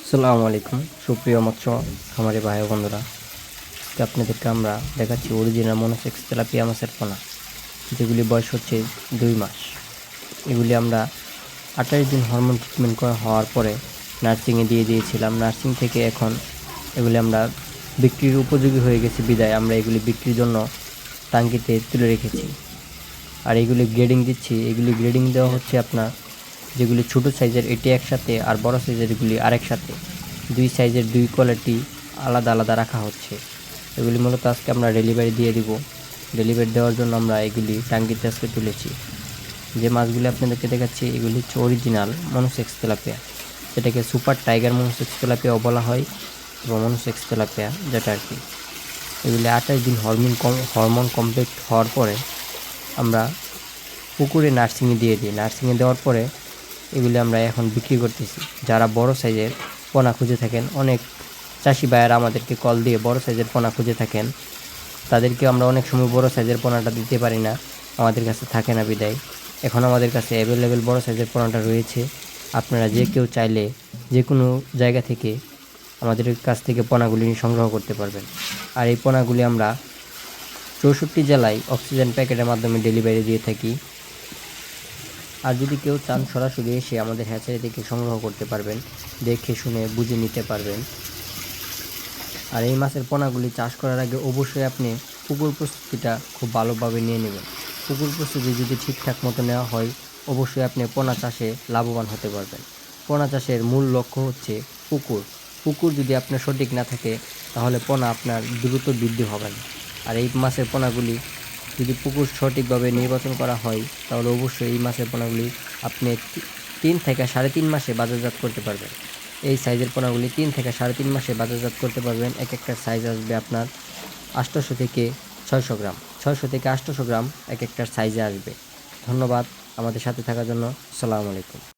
আসসালামু আলাইকুম সুপ্রিয় মৎস্য খামারি ভাই ও বন্ধুরা, তো আপনাদেরকে আমরা দেখাচ্ছি অরিজিনাল মনোসেক্স তেলাপিয়া মাছের পোনা, যেগুলি বয়স হচ্ছে 2 মাস। এগুলি আমরা 28 দিন হরমোন ট্রিটমেন্ট করা হওয়ার পরে নার্সিংয়ে দিয়ে দিয়েছিলাম। নার্সিং থেকে এখন এগুলি আমরা বিক্রির উপযোগী হয়ে গেছে বিদায় আমরা এগুলি বিক্রির জন্য টাঙ্কিতে তুলে রেখেছি। আর এগুলি গ্রেডিং দিচ্ছি। এগুলি গ্রেডিং দেওয়া হচ্ছে আপনার যেগুলি ছোটো সাইজের এটি একসাথে, আর বড় সাইজের এগুলি আরেক সাথে, দুই সাইজের দুই কোয়ালিটি আলাদা আলাদা রাখা হচ্ছে। এগুলি মূলত আজকে আমরা ডেলিভারি দিয়ে দিব। ডেলিভারি দেওয়ার জন্য আমরা এগুলি টাঙ্গিতে আজকে তুলেছি। যে মাছগুলি আপনাদেরকে দেখাচ্ছি এগুলি হচ্ছে অরিজিনাল মনোসেক্স তেলাপিয়া, যেটাকে সুপার টাইগার মনোসেক্স তেলাপিয়াও বলা হয়, এবং মনোসেক্স তেলাপিয়া যেটা আর কি। এগুলি 28 দিন হরমোন কমপ্লিট হওয়ার পরে আমরা পুকুরে নার্সিংয়ে দিয়ে দিই। নার্সিংয়ে দেওয়ার পরে এগুলি আমরা এখন বিক্রি করতেছি। যারা বড় সাইজের পোনা খুঁজে থাকেন, অনেক চাষি ভাইয়েরা আমাদেরকে কল দিয়ে বড় সাইজের পোনা খুঁজে থাকেন, তাদেরকে আমরা অনেক সময় বড় সাইজের পোনাটা দিতে পারি না, আমাদের কাছে থাকে না বিদায়। এখন আমাদের কাছে অ্যাভেলেবেল বড় সাইজের পোনাটা রয়েছে। আপনারা যে কেউ চাইলে যে কোনো জায়গা থেকে আমাদের কাছ থেকে পোনাগুলি সংগ্রহ করতে পারবেন। আর এই পোনাগুলি আমরা 64 জেলায় অক্সিজেন প্যাকেটের মাধ্যমে ডেলিভারি দিয়ে থাকি। আর যদি কেউ চান সরাসরি এসে আমাদের হ্যাচারি থেকে সংগ্রহ করতে পারবেন, দেখে শুনে বুঝে নিতে পারবেন। আর এই মাছের পোনাগুলি চাষ করার আগে অবশ্যই আপনি পুকুর প্রস্তুতিটা খুব ভালোভাবে নিয়ে নেবেন। পুকুর প্রস্তুতি যদি ঠিকঠাক মতো নেওয়া হয়, অবশ্যই আপনি পোনা চাষে লাভবান হতে পারবেন। পোনা চাষের মূল লক্ষ্য হচ্ছে পুকুর যদি আপনার সঠিক না থাকে, তাহলে পোনা আপনার দ্রুত বৃদ্ধি হবে না। আর এই মাছের পোনাগুলি যদি পুকুর সঠিকভাবে নির্বাচন করা হয়, তাহলে অবশ্যই এই মাছের পোনাগুলি আপনি 3 থেকে 3.5 মাসে বাজারজাত করতে পারবেন। এই সাইজের পোনাগুলি 3 থেকে 3.5 মাসে বাজারজাত করতে পারবেন। এক একটার সাইজ আসবে আপনার 800 থেকে 600 গ্রাম, 600 থেকে 800 গ্রাম এক একটার সাইজে আসবে। ধন্যবাদ আমাদের সাথে থাকার জন্য। আসসালামু আলাইকুম।